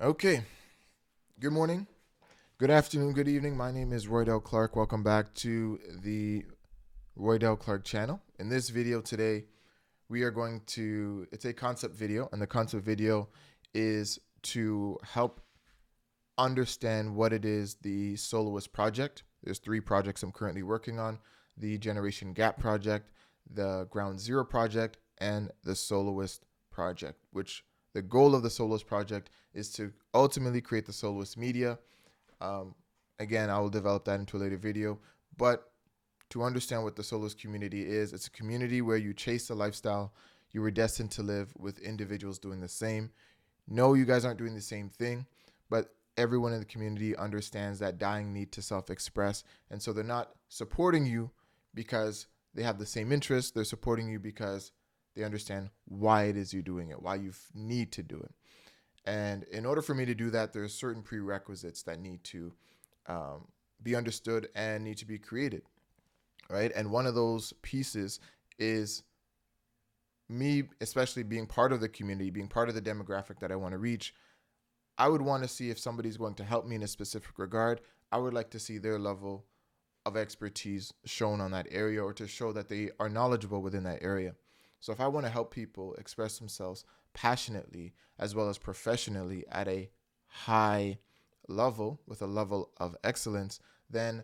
Okay. Good morning, good afternoon, good evening. My name is Roydell Clarke. Welcome back to the Roydell Clarke channel. In this video today, we are going to, it's a concept video, and the concept video is to help understand what it is the Soloist Project. There's three projects I'm currently working on: the Generation Gap Project, the Ground Zero Project, and the Soloist Project, which the goal of the Soloist Project is to ultimately create the Soloist Media. Um, Again, I will develop that into a later video, but to understand what the Soloist community is, it's a community where you chase the lifestyle you were destined to live with individuals doing the same. No, you guys aren't doing the same thing, but everyone in the community understands that dying need to self-express, and so they're not supporting you because they have the same interests. They're supporting you because they understand why it is you're doing it, why you need to do it. And in order for me to do that, there's certain prerequisites that need to um, be understood and need to be created, right? And one of those pieces is me, especially being part of the community, being part of the demographic that I want to reach. I would want to see if somebody's going to help me in a specific regard. I would like to see their level of expertise shown on that area, or to show that they are knowledgeable within that area. So if I want to help people express themselves passionately as well as professionally at a high level with a level of excellence, then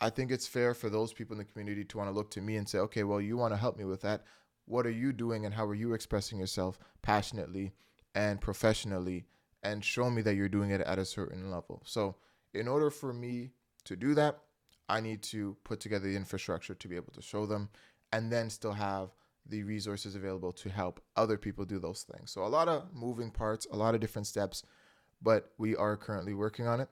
I think it's fair for those people in the community to want to look to me and say, okay, well, you want to help me with that. What are you doing and how are you expressing yourself passionately and professionally, and show me that you're doing it at a certain level. So, in order for me to do that, I need to put together the infrastructure to be able to show them, and then still have the resources available to help other people do those things. So, a lot of moving parts, a lot of different steps, but we are currently working on it.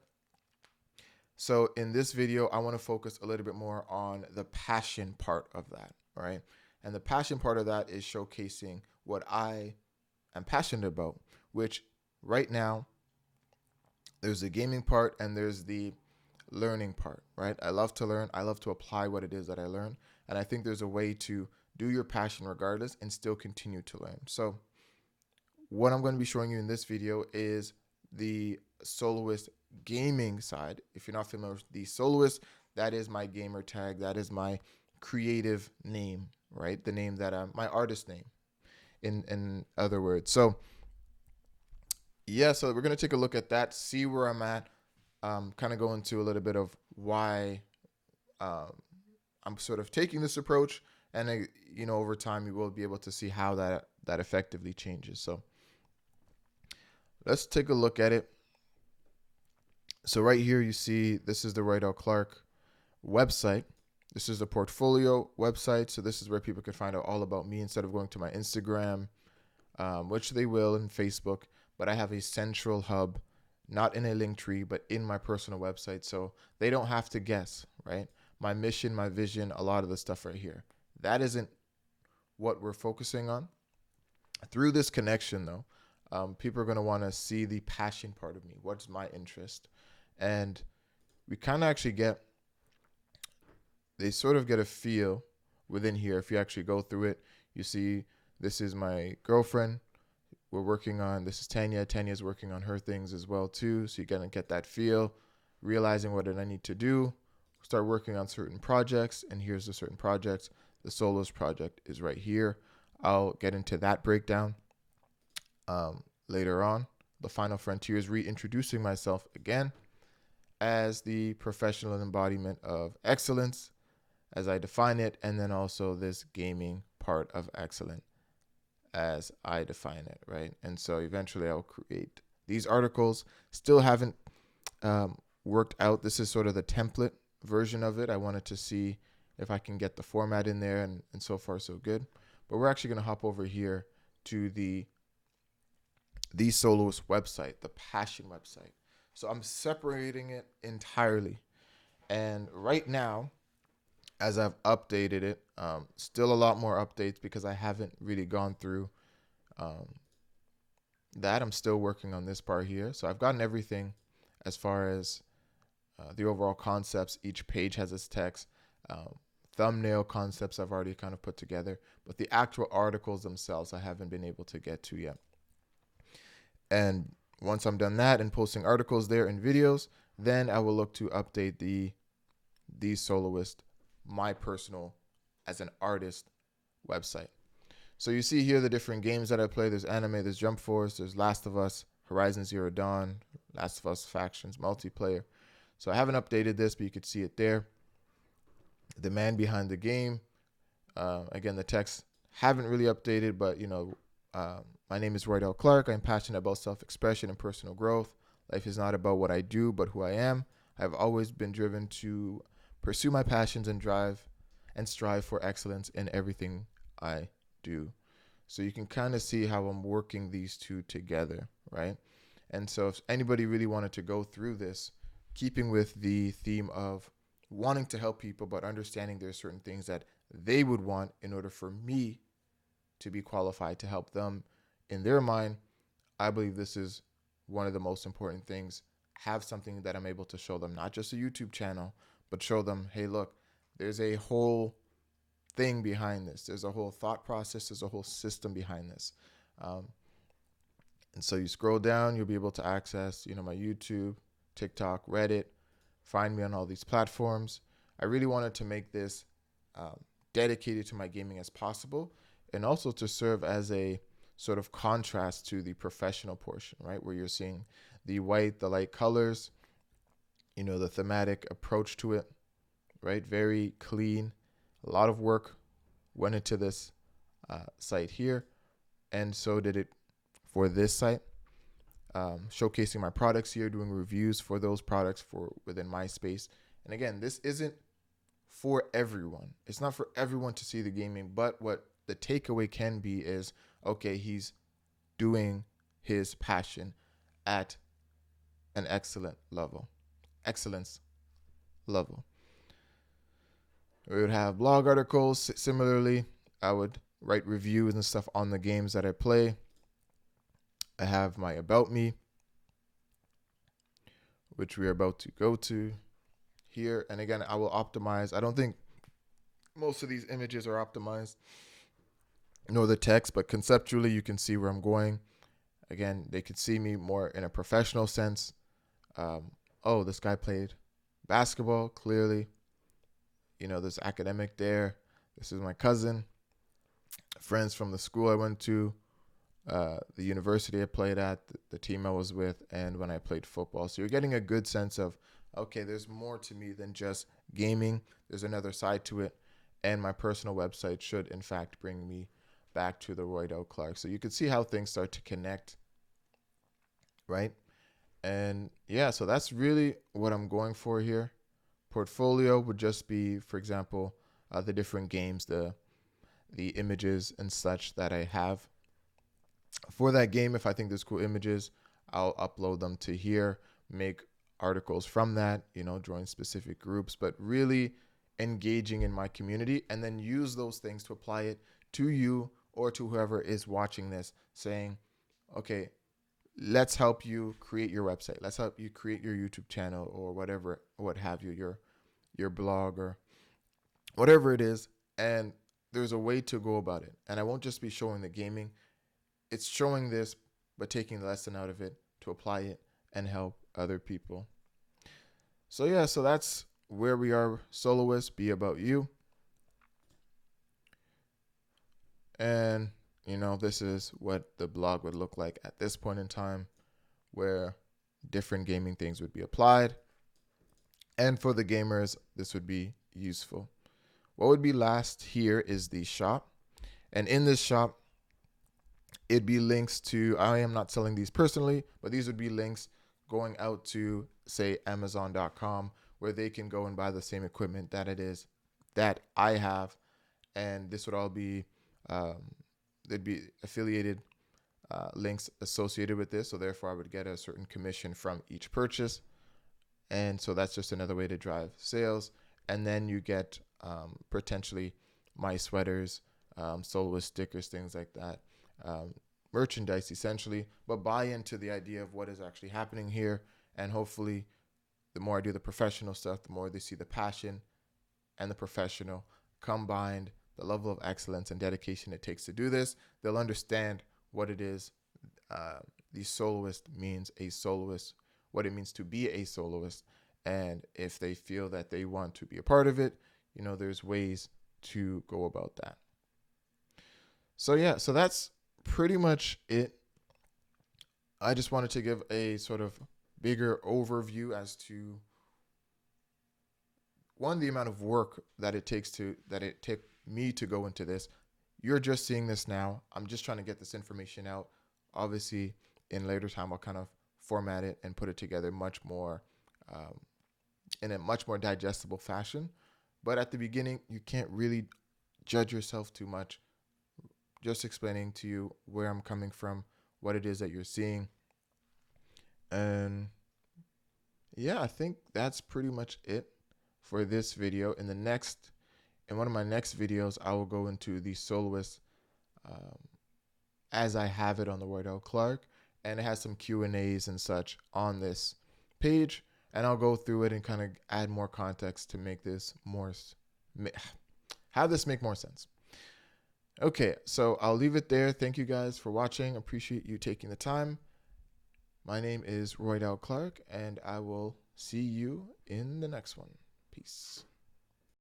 So in this video, I want to focus a little bit more on the passion part of that, right? And the passion part of that is showcasing what I am passionate about, which right now there's the gaming part and there's the learning part, right? I love to learn. I love to apply what it is that I learn. And I think there's a way to do your passion regardless and still continue to learn. So what I'm going to be showing you in this video is the Soloist gaming side. If you're not familiar with the Soloist, that is my gamer tag. That is my creative name, right? The name that my artist name, in other words. So yeah, so we're gonna take a look at that, see where I'm at, kind of go into a little bit of why um, I'm sort of taking this approach, and over time you will be able to see how that effectively changes. So let's take a look at it. So right here you see this is the Roydell Clarke website. This is the portfolio website. So this is where people can find out all about me instead of going to my Instagram, which they will, and Facebook. But I have a central hub, not in a link tree, but in my personal website. So they don't have to guess, right? My mission, my vision, a lot of the stuff right here. That isn't what we're focusing on. Through this connection, though, people are going to want to see the passion part of me. What's my interest? And we kind of actually they sort of get a feel within here. If you actually go through it, you see this is my girlfriend. We're working on, this is Tanya. Tanya's working on her things as well too. So you're going to get that feel, realizing what did I need to do, start working on certain projects. And here's the certain projects. The Soloist Project is right here. I'll get into that breakdown later on. The final frontier is reintroducing myself again as the professional embodiment of excellence as I define it, and then also this gaming part of excellent as I define it, right? And so eventually I'll create these articles. Still haven't worked out. This is sort of the template version of it. I wanted to see if I can get the format in there, and so far so good. But we're actually going to hop over here to the Soloist website, the passion website. So I'm separating it entirely. And right now, as I've updated it, still a lot more updates because I haven't really gone through um, that. I'm still working on this part here. So I've gotten everything as far as the overall concepts. Each page has its text. Thumbnail concepts I've already kind of put together, but the actual articles themselves I haven't been able to get to yet. And Once I'm done that and posting articles there and videos, then I will look to update the Soloist, my personal as an artist website. So you see here the different games that I play. There's anime, there's Jump Force, there's Last of Us, Horizon Zero Dawn, Last of Us Factions, multiplayer. So I haven't updated this, but you could see it there. The man behind the game. Again, the text haven't really updated, but my name is Roydell Clarke. I'm passionate about self-expression and personal growth. Life is not about what I do, but who I am. I've always been driven to pursue my passions and strive for excellence in everything I do. So you can kind of see how I'm working these two together, right? And so if anybody really wanted to go through this, keeping with the theme of wanting to help people, but understanding there's certain things that they would want in order for me to be qualified to help them in their mind, I believe this is one of the most important things. Have something that I'm able to show them, not just a YouTube channel, but show them, hey, look, there's a whole thing behind this. There's a whole thought process. There's a whole system behind this. And so you scroll down, you'll be able to access, my YouTube, TikTok, Reddit, find me on all these platforms. I really wanted to make this dedicated to my gaming as possible, and also to serve as a sort of contrast to the professional portion, right? Where you're seeing the white, the light colors, the thematic approach to it, right? Very clean. A lot of work went into this site here, and so did it for this site. Showcasing my products here, doing reviews for those products for within my space. And again, this isn't for everyone. It's not for everyone to see the gaming, but what the takeaway can be is, okay, he's doing his passion at an excellence level. We would have blog articles. Similarly, I would write reviews and stuff on the games that I play. I have my About Me, which we are about to go to here. And again, I will optimize. I don't think most of these images are optimized, nor the text, but conceptually you can see where I'm going. Again, they could see me more in a professional sense. This guy played basketball, clearly. There's academic there. This is my cousin. Friends from the school I went to, the university I played at, the team I was with, and when I played football. So you're getting a good sense of, okay, there's more to me than just gaming. There's another side to it. And my personal website should, in fact, bring me back to the Roydell Clarke. So you can see how things start to connect, right? And yeah, so that's really what I'm going for here. Portfolio would just be, for example, the different games, the images and such that I have. For that game, if I think there's cool images, I'll upload them to here, make articles from that, join specific groups, but really engaging in my community, and then use those things to apply it to you or to whoever is watching this, saying, okay, let's help you create your website. Let's help you create your YouTube channel or whatever, what have you, your blog or whatever it is. And there's a way to go about it. And I won't just be showing the gaming. It's showing this, but taking the lesson out of it to apply it and help other people. So yeah, so that's where we are. Soloist, be about you. And, this is what the blog would look like at this point in time, where different gaming things would be applied. And for the gamers, this would be useful. What would be last here is the shop. And in this shop, it'd be links to, I am not selling these personally, but these would be links going out to, say, Amazon.com, where they can go and buy the same equipment that it is that I have. And this would all be, there'd be affiliated links associated with this. So therefore, I would get a certain commission from each purchase. And so that's just another way to drive sales. And then you get potentially my sweaters, Soloist stickers, things like that. Merchandise essentially, but buy into the idea of what is actually happening here. And hopefully the more I do the professional stuff, the more they see the passion and the professional combined, the level of excellence and dedication it takes to do this. They'll understand what it is the soloist means a soloist, what it means to be a soloist. And if they feel that they want to be a part of it, there's ways to go about that. So yeah, so that's pretty much it. I just wanted to give a sort of bigger overview as to one, the amount of work that it took me to go into this. You're just seeing this now. I'm just trying to get this information out. Obviously, in later time, I'll kind of format it and put it together much more in a much more digestible fashion. But at the beginning, you can't really judge yourself too much. Just explaining to you where I'm coming from, what it is that you're seeing. And yeah, I think that's pretty much it for this video. In one of my next videos, I will go into the Soloist as I have it on the Roydell Clarke, and it has some Q&As and such on this page, and I'll go through it and kind of add more context to make this have this make more sense. Okay, so I'll leave it there. Thank you guys for watching. Appreciate you taking the time. My name is Roydell Clarke, and I will see you in the next one. Peace.